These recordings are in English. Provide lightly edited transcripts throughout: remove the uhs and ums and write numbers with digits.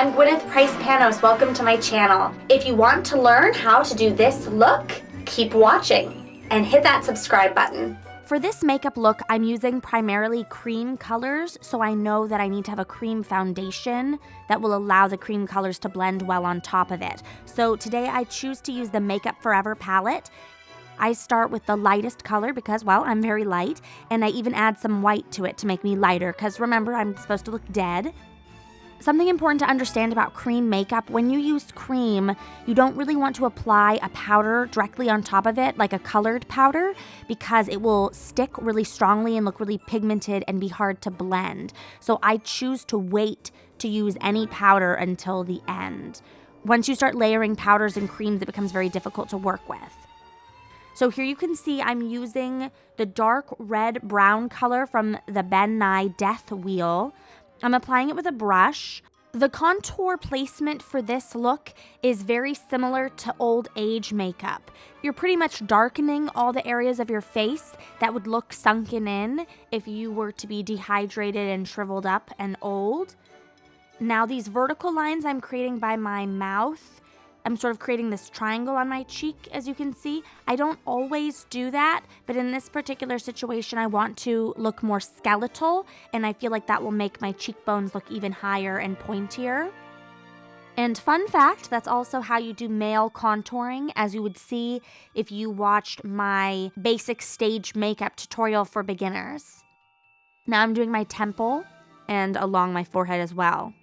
I'm Gwyneth Price Panos. Welcome to my channel. If you want to learn how to do this look, keep watching and hit that subscribe button. For this makeup look, I'm using primarily cream colors, so I know that I need to have a cream foundation that will allow the cream colors to blend well on top of it. So today I choose to use the Makeup Forever palette. I start with the lightest color because, well, I'm very light, and I even add some white to it to make me lighter because remember, I'm supposed to look dead. Something important to understand about cream makeup, when you use cream, you don't really want to apply a powder directly on top of it, like a colored powder, because it will stick really strongly and look really pigmented and be hard to blend. So I choose to wait to use any powder until the end. Once you start layering powders and creams, it becomes very difficult to work with. So here you can see I'm using the dark red-brown color from the Ben Nye Death Wheel. I'm applying it with a brush. The contour placement for this look is very similar to old age makeup. You're pretty much darkening all the areas of your face that would look sunken in if you were to be dehydrated and shriveled up and old. Now these vertical lines I'm creating by my mouth, I'm sort of creating this triangle on my cheek, as you can see. I don't always do that, but in this particular situation, I want to look more skeletal, and I feel like that will make my cheekbones look even higher and pointier. And fun fact, that's also how you do male contouring, as you would see if you watched my basic stage makeup tutorial for beginners. Now I'm doing my temple and along my forehead as well.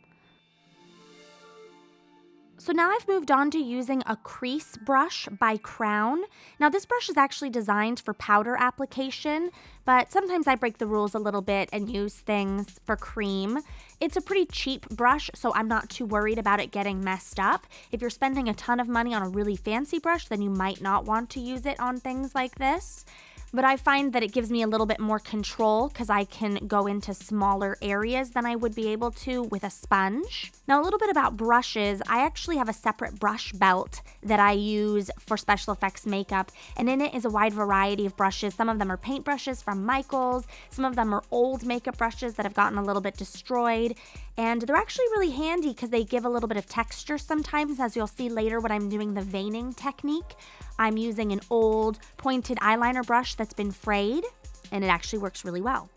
So now I've moved on to using a crease brush by Crown. Now this brush is actually designed for powder application, but sometimes I break the rules a little bit and use things for cream. It's a pretty cheap brush, so I'm not too worried about it getting messed up. If you're spending a ton of money on a really fancy brush, then you might not want to use it on things like this. But I find that it gives me a little bit more control because I can go into smaller areas than I would be able to with a sponge. Now, a little bit about brushes. I actually have a separate brush belt that I use for special effects makeup, and in it is a wide variety of brushes. Some of them are paint brushes from Michaels. Some of them are old makeup brushes that have gotten a little bit destroyed, and they're actually really handy because they give a little bit of texture sometimes, as you'll see later when I'm doing the veining technique. I'm using an old pointed eyeliner brush that's been frayed, and it actually works really well.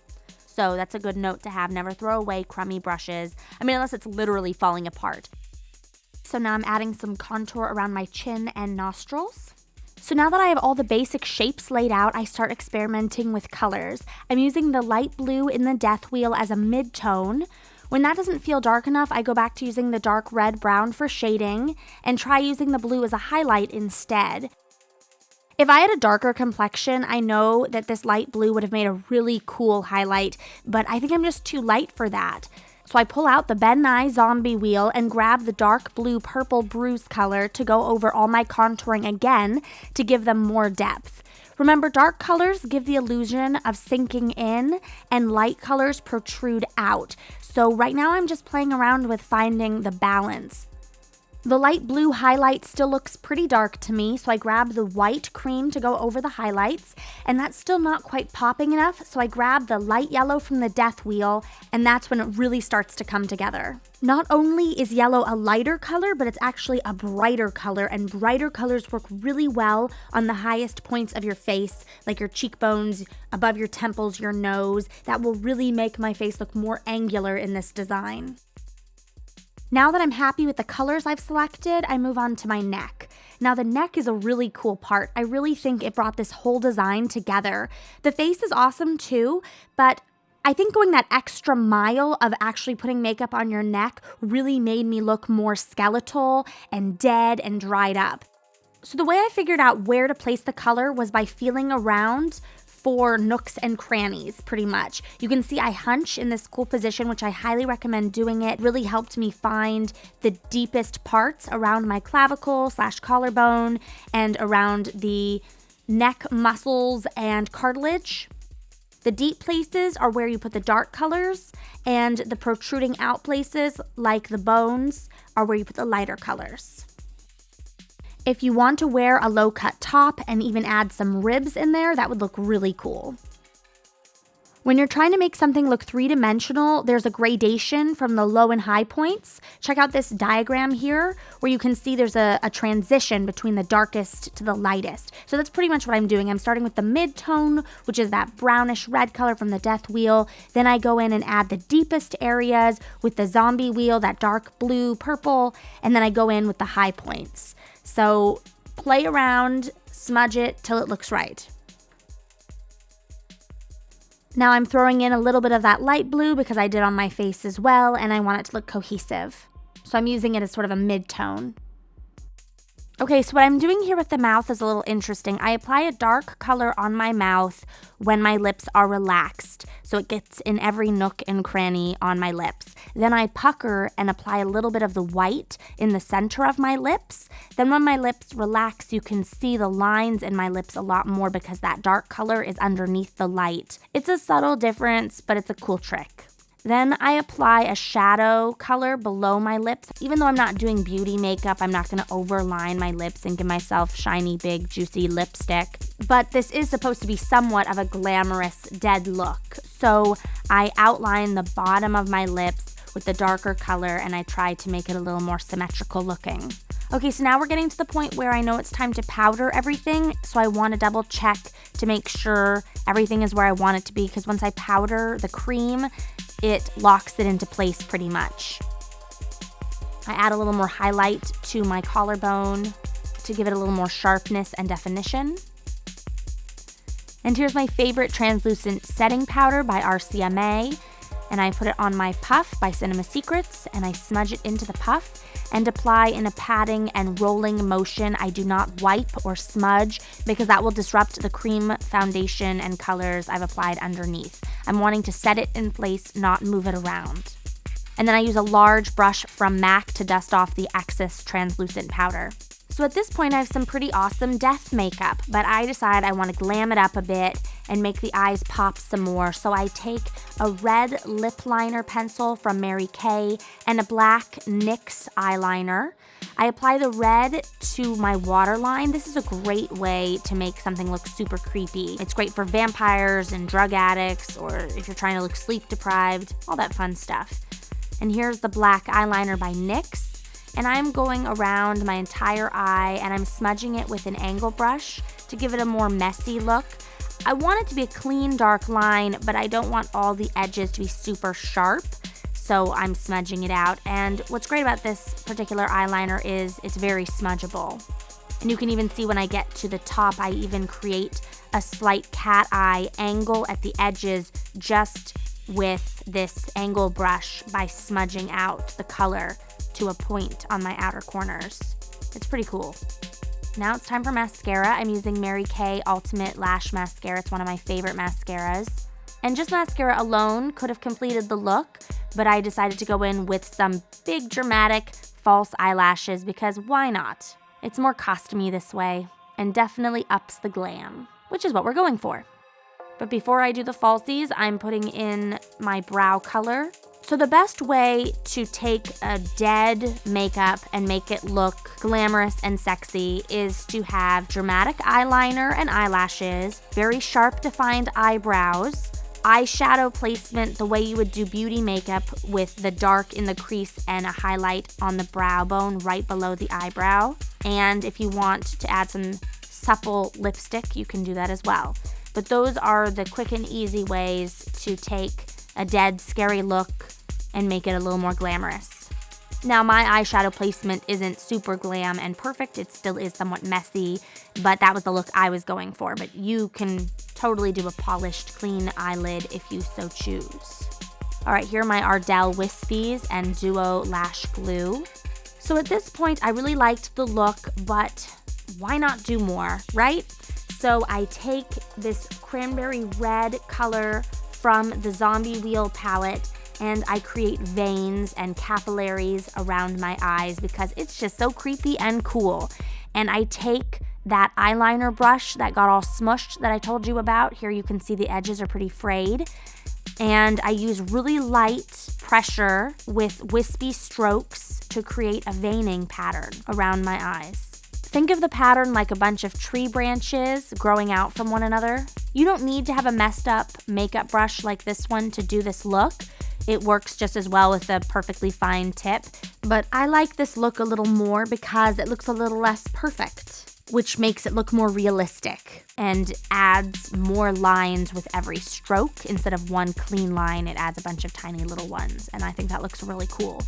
So that's a good note to have. Never throw away crummy brushes. I mean, unless it's literally falling apart. So now I'm adding some contour around my chin and nostrils. So now that I have all the basic shapes laid out, I start experimenting with colors. I'm using the light blue in the Death Wheel as a mid-tone. When that doesn't feel dark enough, I go back to using the dark red-brown for shading and try using the blue as a highlight instead. If I had a darker complexion, I know that this light blue would have made a really cool highlight, but I think I'm just too light for that. So I pull out the Ben Nye Zombie Wheel and grab the dark blue purple bruise color to go over all my contouring again to give them more depth. Remember, dark colors give the illusion of sinking in and light colors protrude out. So right now I'm just playing around with finding the balance. The light blue highlight still looks pretty dark to me, so I grab the white cream to go over the highlights, and that's still not quite popping enough, so I grab the light yellow from the Death Wheel, and that's when it really starts to come together. Not only is yellow a lighter color, but it's actually a brighter color, and brighter colors work really well on the highest points of your face, like your cheekbones, above your temples, your nose. That will really make my face look more angular in this design. Now that I'm happy with the colors I've selected, I move on to my neck. Now the neck is a really cool part. I really think it brought this whole design together. The face is awesome too, but I think going that extra mile of actually putting makeup on your neck really made me look more skeletal and dead and dried up. So the way I figured out where to place the color was by feeling around for nooks and crannies, pretty much. You can see I hunch in this cool position, which I highly recommend doing it. Really helped me find the deepest parts around my clavicle / collarbone and around the neck muscles and cartilage. The deep places are where you put the dark colors, and the protruding out places, like the bones, are where you put the lighter colors. If you want to wear a low-cut top and even add some ribs in there, that would look really cool. When you're trying to make something look three-dimensional, there's a gradation from the low and high points. Check out this diagram here where you can see there's a transition between the darkest to the lightest. So that's pretty much what I'm doing. I'm starting with the mid-tone, which is that brownish red color from the death wheel. Then I go in and add the deepest areas with the zombie wheel, that dark blue, purple, and then I go in with the high points. So play around, smudge it till it looks right. Now I'm throwing in a little bit of that light blue because I did on my face as well, and I want it to look cohesive. So I'm using it as sort of a mid-tone. Okay, so what I'm doing here with the mouth is a little interesting. I apply a dark color on my mouth when my lips are relaxed, so it gets in every nook and cranny on my lips. Then I pucker and apply a little bit of the white in the center of my lips. Then when my lips relax, you can see the lines in my lips a lot more because that dark color is underneath the light. It's a subtle difference, but it's a cool trick. Then I apply a shadow color below my lips. Even though I'm not doing beauty makeup, I'm not going to overline my lips and give myself shiny, big, juicy lipstick. But this is supposed to be somewhat of a glamorous, dead look. So I outline the bottom of my lips with the darker color, and I try to make it a little more symmetrical looking. Okay, so now we're getting to the point where I know it's time to powder everything, so I want to double check to make sure everything is where I want it to be, because once I powder the cream, it locks it into place pretty much. I add a little more highlight to my collarbone to give it a little more sharpness and definition. And here's my favorite translucent setting powder by RCMA. And I put it on my puff by Cinema Secrets, and I smudge it into the puff and apply in a patting and rolling motion. I do not wipe or smudge because that will disrupt the cream foundation and colors I've applied underneath. I'm wanting to set it in place, not move it around. And then I use a large brush from MAC to dust off the excess translucent powder. So at this point, I have some pretty awesome death makeup, but I decide I want to glam it up a bit and make the eyes pop some more. So I take a red lip liner pencil from Mary Kay and a black NYX eyeliner. I apply the red to my waterline. This is a great way to make something look super creepy. It's great for vampires and drug addicts, or if you're trying to look sleep deprived, all that fun stuff. And here's the black eyeliner by NYX. And I'm going around my entire eye and I'm smudging it with an angle brush to give it a more messy look. I want it to be a clean, dark line, but I don't want all the edges to be super sharp, so I'm smudging it out. And what's great about this particular eyeliner is it's very smudgeable. And you can even see when I get to the top, I even create a slight cat eye angle at the edges just with this angle brush by smudging out the color to a point on my outer corners. It's pretty cool. Now it's time for mascara. I'm using Mary Kay Ultimate Lash Mascara. It's one of my favorite mascaras. And just mascara alone could have completed the look, but I decided to go in with some big dramatic false eyelashes because why not? It's more costumey this way and definitely ups the glam, which is what we're going for. But before I do the falsies, I'm putting in my brow color. So the best way to take a dead makeup and make it look glamorous and sexy is to have dramatic eyeliner and eyelashes, very sharp defined eyebrows, eyeshadow placement the way you would do beauty makeup with the dark in the crease and a highlight on the brow bone right below the eyebrow. And if you want to add some supple lipstick, you can do that as well. But those are the quick and easy ways to take a dead, scary look and make it a little more glamorous. Now, my eyeshadow placement isn't super glam and perfect. It still is somewhat messy, but that was the look I was going for. But you can totally do a polished, clean eyelid if you so choose. All right, here are my Ardel Whispies and Duo Lash Glue. So at this point, I really liked the look, but why not do more, right? So I take this cranberry red color from the Zombie Wheel palette and I create veins and capillaries around my eyes because it's just so creepy and cool. And I take that eyeliner brush that got all smushed that I told you about. Here you can see the edges are pretty frayed. And I use really light pressure with wispy strokes to create a veining pattern around my eyes. Think of the pattern like a bunch of tree branches growing out from one another. You don't need to have a messed up makeup brush like this one to do this look. It works just as well with a perfectly fine tip, but I like this look a little more because it looks a little less perfect, which makes it look more realistic and adds more lines with every stroke. Instead of one clean line, it adds a bunch of tiny little ones, and I think that looks really cool.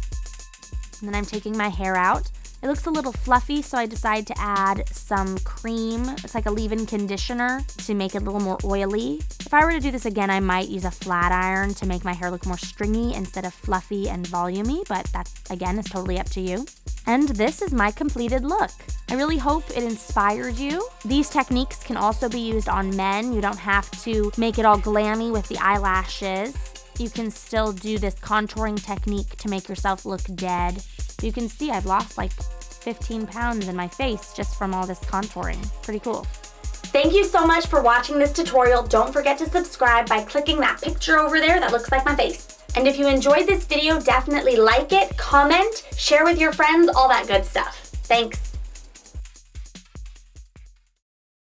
And then I'm taking my hair out. It looks a little fluffy, so I decide to add some cream. It's like a leave-in conditioner to make it a little more oily. If I were to do this again, I might use a flat iron to make my hair look more stringy instead of fluffy and volumey, but that, again, is totally up to you. And this is my completed look. I really hope it inspired you. These techniques can also be used on men. You don't have to make it all glammy with the eyelashes. You can still do this contouring technique to make yourself look dead. You can see I've lost like 15 pounds in my face just from all this contouring. Pretty cool. Thank you so much for watching this tutorial. Don't forget to subscribe by clicking that picture over there that looks like my face. And if you enjoyed this video, definitely like it, comment, share with your friends, all that good stuff. Thanks.